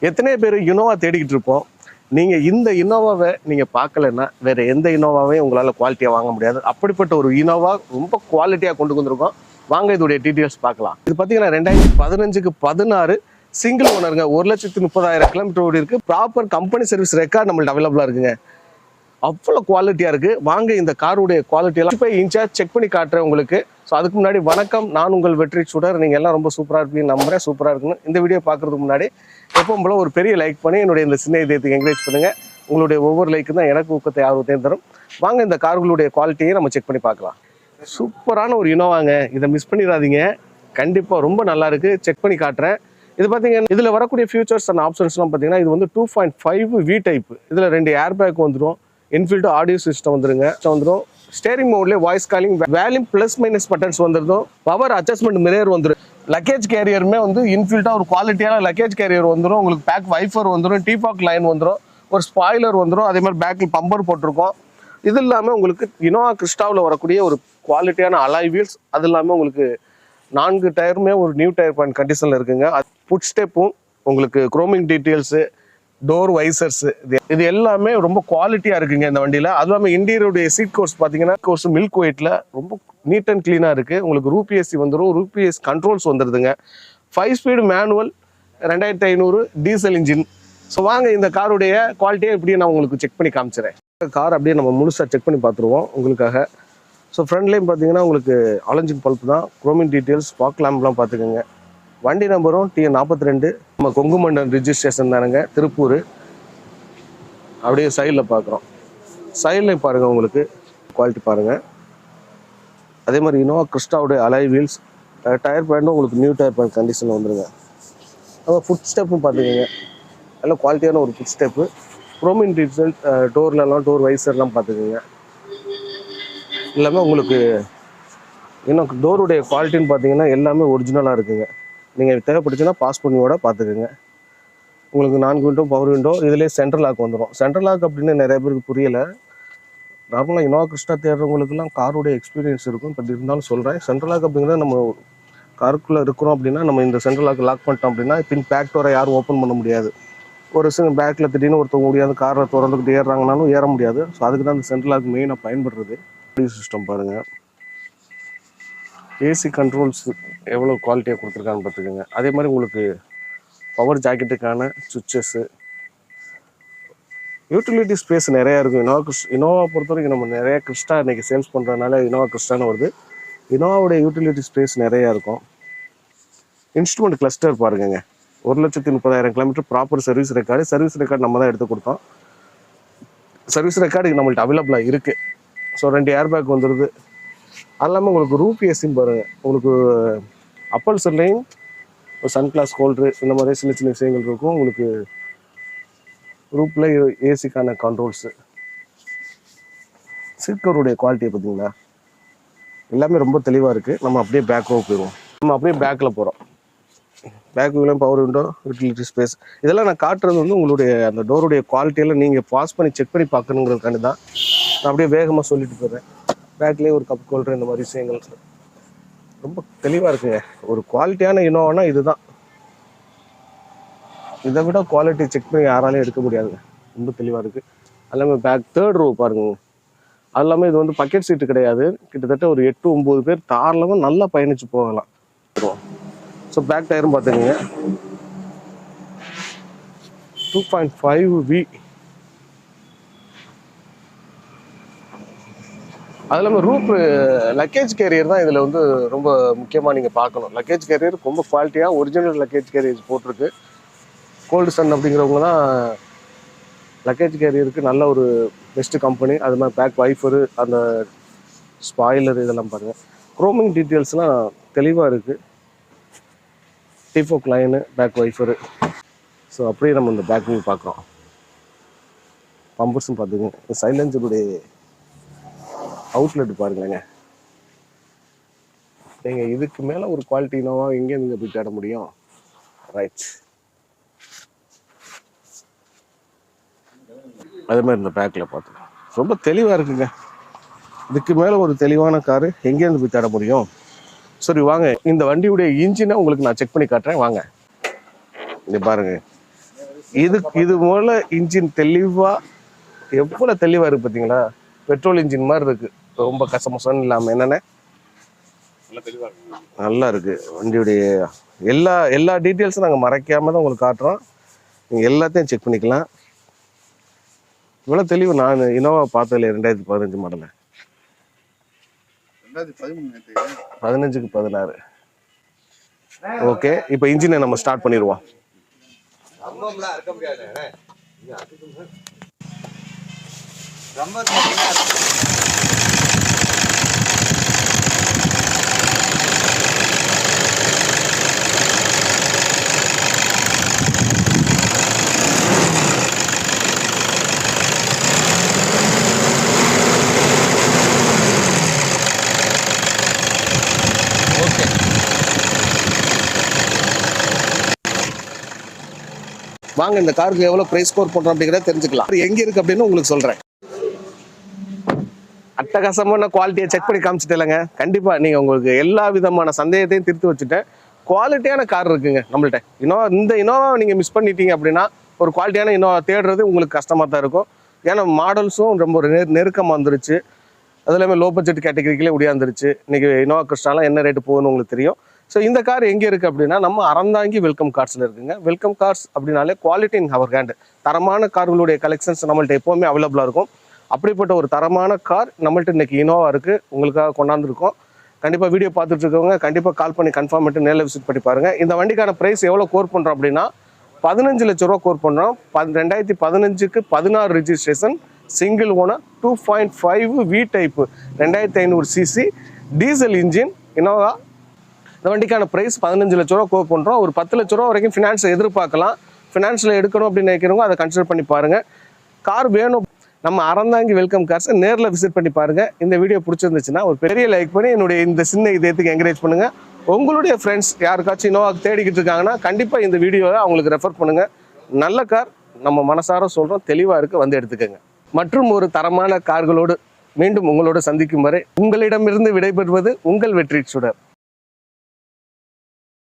எத்தனை பேர் இனோவா தேடிக்கிட்டு இருப்போம். நீங்கள் இந்த இனோவாவை நீங்கள் பார்க்கலன்னா வேறு எந்த இனோவாவையும் உங்களால் குவாலிட்டியாக வாங்க முடியாது. அப்படிப்பட்ட ஒரு இனோவா ரொம்ப குவாலிட்டியாக கொண்டு வந்திருக்கோம். வாங்க இதோடைய டீட்டெயில்ஸ் பார்க்கலாம். இது பார்த்தீங்கன்னா 2015க்கு 16 சிங்கிள் ஓனருங்க. 1,30,000 கிலோமீட்டர் ஓடி இருக்குது. ப்ராப்பர் கம்பெனி சர்வீஸ் ரெக்கார்ட் நம்மளுக்கு அவைலபிளாக இருக்குங்க. அவ்வளோ குவாலிட்டியாக இருக்குது. வாங்க இந்த காருடைய குவாலிட்டியெல்லாம் போய் இன்சார்ஜ் செக் பண்ணி காட்டுறேன் உங்களுக்கு. ஸோ அதுக்கு முன்னாடி வணக்கம், நான் உங்கள் வெற்றி சுடர். நீங்கள் எல்லாம் ரொம்ப சூப்பராக இருப்பீங்க நம்புறேன். சூப்பராக இருக்குன்னு இந்த வீடியோ பார்க்குறதுக்கு முன்னாடி எப்பவும் போல ஒரு பெரிய லைக் பண்ணி என்னுடைய இந்த சின்ன இதயத்துக்கு என்கரேஜ் பண்ணுங்கள். உங்களுடைய ஒவ்வொரு லைக்கு தான் எனக்கு ஊக்கத்தை ஆர்வத்தையும் தரும். வாங்க இந்த கார்களுடைய குவாலிட்டியை நம்ம செக் பண்ணி பார்க்கலாம். சூப்பரான ஒரு இனோவாங்க, இதை மிஸ் பண்ணிடாதீங்க. கண்டிப்பாக ரொம்ப நல்லா இருக்குது. செக் பண்ணி காட்டுறேன். இது பார்த்தீங்கன்னா இதில் வரக்கூடிய ஃபியூச்சர்ஸ் அண்ட் ஆப்ஷன்ஸ்லாம் பார்த்தீங்கன்னா இது வந்து 2.5 V டைப். இதில் 2 ஏர் பேக் வந்துடும். இன்ஃபில்ட் ஆடியோ சிஸ்டம் வந்துடும். ஸ்டேரிங் மோட்லேயே voice calling, volume plus minus buttons வந்துடும். பவர் அட்ஜஸ்ட்மெண்ட் மிரர் வந்துடும். லக்கேஜ் கேரியருமே வந்து இன்ஃபில்ட்டாக ஒரு குவாலிட்டியான லக்கேஜ் கேரியர் வந்துடும். உங்களுக்கு பேக் வைஃபர் வந்துடும். டீபாக் லைன் வந்துடும். ஒரு ஸ்பாய்லர் வந்துடும். அதே மாதிரி பேக்கில் பம்பர் போட்டிருக்கோம். இது இல்லாமல் உங்களுக்கு இனோவா கிறிஸ்டாவில் வரக்கூடிய ஒரு குவாலிட்டியான அலாய் வீல்ஸ், அது இல்லாமல் உங்களுக்கு 4 டயருமே ஒரு நியூ டயர் பாயிண்ட் கண்டிஷனில் இருக்குங்க. ஃபுட் ஸ்டெப்பும் உங்களுக்கு குரோமிங் டீட்டெயில்ஸு, டோர் வைசர்ஸ், இது எல்லாமே ரொம்ப குவாலிட்டியாக இருக்குங்க இந்த வண்டியில். அது இல்லாமல் இன்டீரியருடைய சீட் கோர்ஸ் பார்த்தீங்கன்னா கோர்ஸ் மில்க் ஒயிட்டில் ரொம்ப நீட் அண்ட் க்ளீனாக இருக்குது. உங்களுக்கு ரூபிஎஸ்சி வந்துடும். ரூபிஎஸ் கண்ட்ரோல்ஸ் வந்துடுதுங்க. 5 speed manual, 2500 diesel engine. So வாங்க இந்த காருடைய குவாலிட்டியை எப்படியே நான் உங்களுக்கு செக் பண்ணி காமிச்சிடறேன். கார் அப்படியே நம்ம முழுசாக செக் பண்ணி பார்த்துருவோம் உங்களுக்காக. ஸோ ஃப்ரண்ட்லேயும் பார்த்தீங்கன்னா உங்களுக்கு ஆலஞ்சின் பல்ப் தான். குரோமிங் டீட்டெயில்ஸ், ஃபாக் லேம்ப்லாம் பார்த்துக்கோங்க. வண்டி நம்பரும் TN42. நம்ம கொங்குமண்டன் ரிஜிஸ்ட்ரேஷன் தானுங்க, திருப்பூர். அப்படியே சைடில் பார்க்குறோம். சைடில் பாருங்கள், உங்களுக்கு குவாலிட்டி பாருங்கள். அதே மாதிரி இனோவா கிறிஸ்டாவுடைய அலாய் வீல்ஸ், டயர் பாயிண்ட்டும் உங்களுக்கு நியூ டயர் பாயிண்ட் கண்டிஷனில் வந்துடுங்க. அப்புறம் ஃபுட் ஸ்டெப்பும் பார்த்துக்கோங்க, நல்ல குவாலிட்டியான ஒரு ஃபுட் ஸ்டெப்பு. ப்ரோமின் டீட்டெயில், டோர்லலாம் டோர் வைசர்லாம் பார்த்துக்கோங்க. எல்லாமே உங்களுக்கு இன்னும் டோருடைய குவாலிட்டின்னு பார்த்தீங்கன்னா எல்லாமே ஒரிஜினலாக இருக்குங்க. நீங்கள் தேவைப்படுச்சுன்னா பாஸ் பண்ணியோட பார்த்துக்குங்க. உங்களுக்கு 4 விண்டோ பவர் விண்டோ, இதிலே சென்ட்ரல் லாக் வந்துடும். சென்ட்ரல் லாக் அப்படின்னு நிறைய பேருக்கு புரியலை. நார்மலாக இனோவா கிறிஸ்டா தேடுறவங்களுக்குலாம் காருடைய எக்ஸ்பீரியன்ஸ் இருக்கும். பட் இருந்தாலும் சொல்கிறேன், சென்ட்ரல் லாக் அப்படிங்கிறத நம்ம காருக்குள்ளே இருக்கிறோம் அப்படின்னா நம்ம இந்த சென்ட்ரல் லாக் பண்ணிட்டோம் அப்படின்னா பின் பேக் டோரை யாரும் ஓப்பன் பண்ண முடியாது. ஒரு சில பேக்கில் திடீர்னு ஒருத்தவங்க முடியாது, காரை திறந்துக்கிட்டு ஏறுறாங்கனாலும் ஏற முடியாது. ஸோ அதுக்கு தான் இந்த சென்ட்ரல் லாக் மெயினாக பயன்படுறது. சிஸ்டம் பாருங்கள், ஏசி கண்ட்ரோல்ஸ் எவ்வளோ குவாலிட்டியாக கொடுத்துருக்காங்கன்னு பார்த்துக்கோங்க. அதே மாதிரி உங்களுக்கு பவர் ஜாக்கெட்டுக்கான சுவிட்சஸ்ஸு, யூட்டிலிட்டி ஸ்பேஸ் நிறையா இருக்கும். இனோவா பொறுத்த வரைக்கும் நம்ம நிறையா கிறிஸ்டா இன்றைக்கி சேல்ஸ் பண்ணுறதுனால இனோவா கிறிஸ்டான்னு வருது. இனோவாவுடைய யூட்டிலிட்டி ஸ்பேஸ் நிறையா இருக்கும். இன்ஸ்ட்ருமெண்ட் கிளஸ்டர் பாருங்க, 1,30,000 kilometre proper service record. Service record நம்ம தான் எடுத்து கொடுத்தோம். சர்வீஸ் ரெக்கார்டு நம்மள்ட்ட அவைலபிளாக இருக்குது. ஸோ 2 ஏர் பேக் வந்துடுது. அது இல்லாமல் உங்களுக்கு ரூபிஎஸ்சின்னு பாருங்கள், உங்களுக்கு அப்பல்சர்லையும் சன் கிளாஸ் ஹோல்ட்ரு, இந்த மாதிரி சின்ன சின்ன விஷயங்கள் இருக்கும். உங்களுக்கு ரூப்பில் ஏசிக்கான கண்ட்ரோல்ஸு. சீட் கவருடைய குவாலிட்டியை பார்த்தீங்களா, எல்லாமே ரொம்ப தெளிவாக இருக்குது. நம்ம அப்படியே பேக்காக போயிடுவோம். நம்ம அப்படியே பேக்கில் போகிறோம். பேக் வியூலையும் பவர் விண்டோ, யூட்டிலிட்டி ஸ்பேஸ், இதெல்லாம் நான் காட்டுறது வந்து உங்களுடைய அந்த டோருடைய குவாலிட்டியெல்லாம் நீங்கள் பாஸ் பண்ணி செக் பண்ணி பார்க்கணுங்கிறதுக்காண்டி தான் நான் அப்படியே வேகமாக சொல்லிட்டு போகிறேன். பேக்லேயே ஒரு கப் ஹோல்டர், இந்த மாதிரி விஷயங்கள் ரொம்ப தெளிவாக இருக்குங்க. ஒரு குவாலிட்டியான இனோவானா இதுதான். இதை விட குவாலிட்டி செக் பண்ணி யாராலையும் எடுக்க முடியாதுங்க. ரொம்ப தெளிவாக இருக்குது. அது இல்லாமல் பேக் 3rd row பாருங்க. அது இல்லாமல் இது வந்து பக்கெட் சீட்டு கிடையாது. கிட்டத்தட்ட ஒரு 8-9 பேர் தாராளமாக நல்லா பயணித்து போகலாம். ஸோ பேக் டயரும் பார்த்துக்கோங்க, 2.5 V. அது இல்லாமல் ரூப் லக்கேஜ் கேரியர் தான் இதில் வந்து ரொம்ப முக்கியமாக நீங்கள் பார்க்கணும். லக்கேஜ் கேரியர் ரொம்ப குவாலிட்டியாக ஒரிஜினல் லக்கேஜ் கேரியர் போட்டிருக்கு. கோல்டு சன் அப்படிங்கிறவங்க தான் லக்கேஜ் கேரியருக்கு நல்ல ஒரு பெஸ்ட்டு கம்பெனி. அது மாதிரி பேக் வைஃபரு, அந்த ஸ்பாய்லர், இதெல்லாம் பாருங்கள். குரோமிங் டீட்டெயில்ஸ்லாம் தெளிவாக இருக்குது. டிஃபோக் லைனு, பேக் வைஃபரு. ஸோ அப்படியே நம்ம இந்த பேக் வியூ பார்க்குறோம். பம்பர்ஸும் பார்த்துக்கோங்க. சைலன்சருடைய அவுட்லெட் பாருங்களேங்க. நீங்கள் இதுக்கு மேலே ஒரு குவாலிட்டி இனோவா எங்கே நீங்கள் போய் தேட முடியும்? ரைட். அதே மாதிரி இந்த பேக்கில் பார்த்துக்கலாம், ரொம்ப தெளிவாக இருக்குங்க. இதுக்கு மேலே ஒரு தெளிவான காரு எங்கேருந்து போய் தேட முடியும்? சரி வாங்க, இந்த வண்டியுடைய இன்ஜினை உங்களுக்கு நான் செக் பண்ணி காட்டுறேன். வாங்க, இங்கே பாருங்க, இது போல இன்ஜின் தெளிவா எவ்வளவு தெளிவா இருக்கு பாத்தீங்களா? பெட்ரோல் இன்ஜின் மாதிரி இருக்கு, ரொம்ப கசமசன்னு இல்லாம. என்னென்ன நல்லா இருக்கு வண்டியுடைய எல்லா டீட்டெயில்ஸும் நாங்கள் மறைக்காம தான் உங்களுக்கு காட்டுறோம். நீங்கள் எல்லாத்தையும் செக் பண்ணிக்கலாம். இவ்வளோ தெளிவு நான் இனோவா பார்த்ததில்ல. 2015 மாடல, 15க்கு 16. ஓகே, இப்போ இன்ஜினை நம்ம ஸ்டார்ட் பண்ணிடுவோம். வாங்க இந்த காருக்கு எவ்வளவு பிரைஸ் ஸ்கோர் பண்றோம் அப்படிங்கிறத தெரிஞ்சுக்கலாம். எங்க இருக்கு அப்படின்னு உங்களுக்கு சொல்றேன். அட்டகாசமான குவாலிட்டியை செக் பண்ணி காமிச்சிட்டேங்க. கண்டிப்பா நீங்க உங்களுக்கு எல்லா விதமான சந்தேகத்தையும் தீர்த்து வச்சுட்டேன். குவாலிட்டியான கார் இருக்குங்க நம்மள்ட்ட. இந்த இனோவாவை நீங்க மிஸ் பண்ணிட்டீங்க அப்படின்னா ஒரு குவாலிட்டியான இனோவா தேடுறது உங்களுக்கு கஷ்டமா தான் இருக்கும். ஏன்னா மாடல்ஸும் ரொம்ப நெருக்கமாக வந்துருச்சு. அது எல்லாமே லோ பட்ஜெட் கேட்டகரிக்கிலே உடையாந்துருச்சு. இன்னைக்கு இனோவா கிறிஸ்டாலாம் என்ன ரேட்டு போகுதுன்னு உங்களுக்கு தெரியும். ஸோ இந்த கார் எங்கே இருக்குது அப்படின்னா நம்ம அறந்தாங்கி வெல்கம் கார்ஸில் இருக்குங்க. வெல்கம் கார்ஸ் அப்படின்னாலே குவாலிட்டி இன் அவர் ஹேண்ட். தரமான கார்களுடைய கலெக்ஷன்ஸ் நம்மள்ட்ட எப்போவுமே அவைலபிளாக இருக்கும். அப்படிப்பட்ட ஒரு தரமான கார் நம்மள்ட்ட இன்னைக்கு இனோவா இருக்குது, உங்களுக்காக கொண்டாந்துருக்கோம். கண்டிப்பாக வீடியோ பார்த்துட்டு இருக்கவங்க கண்டிப்பாக கால் பண்ணி கன்ஃபார்ம் பண்ணிட்டு நேரில் விசிட் பண்ணி பாருங்கள். இந்த வண்டிக்கான ப்ரைஸ் எவ்வளோ கோர் பண்ணுறோம் அப்படின்னா 15 லட்ச ரூபா கோர் பண்ணுறோம். 2015க்கு 16 registration, single owner, 2.5 V type, 2500 CC diesel engine Innova. இந்த வண்டிக்கான ப்ரைஸ் 15 லட்ச ரூபா கோர் பண்ணுறோம். ஒரு 10 லட்ச ரூபா வரைக்கும் ஃபினான்ஸை எதிர்பார்க்கலாம். ஃபினான்ஸில் எடுக்கணும் அப்படின்னு நினைக்கிறவங்க அதை கன்சிடர் பண்ணி பாருங்கள். கார் வேணும், நம்ம அறந்தாங்கி வெல்கம் கார்ஸை நேரில் விசிட் பண்ணி பாருங்கள். இந்த வீடியோ பிடிச்சிருந்துச்சுன்னா ஒரு பெரிய லைக் பண்ணி என்னுடைய இந்த சின்ன இதயத்துக்கு என்கரேஜ் பண்ணுங்கள். உங்களுடைய ஃப்ரெண்ட்ஸ் யாருக்காச்சும் இனோவாக்கு தேடிக்கிட்டு இருக்காங்கன்னா கண்டிப்பாக இந்த வீடியோவை அவங்களுக்கு ரெஃபர் பண்ணுங்கள். நல்ல கார், நம்ம மனசார சொல்கிறோம், தெளிவாக இருக்குது, வந்து எடுத்துக்கோங்க. மற்றும் ஒரு தரமான கார்களோடு மீண்டும் உங்களோட சந்திக்கும் வரை உங்களிடமிருந்து விடைபெறுவது உங்கள் வெற்றி சுடர்.